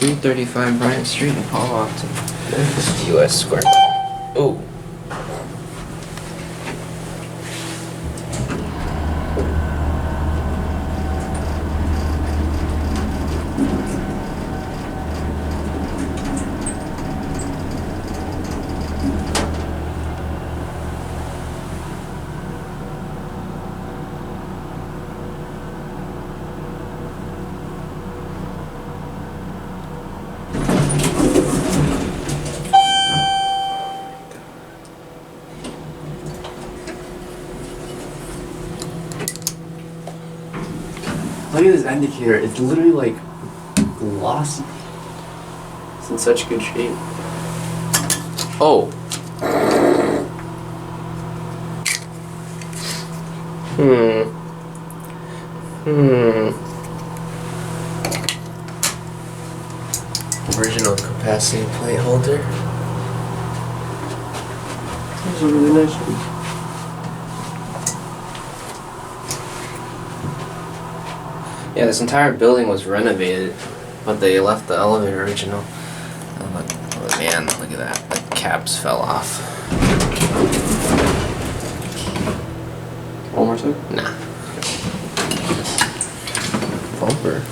335 Bryant Street in Palo Alto. US square. Oh. Look at this indicator, it's literally like glossy. It's in such good shape. Oh. Original capacity plate holder. This is a really nice one. Yeah, this entire building was renovated, but they left the elevator original. Oh man, look at that. The caps fell off. One more time? Nah. Bumper.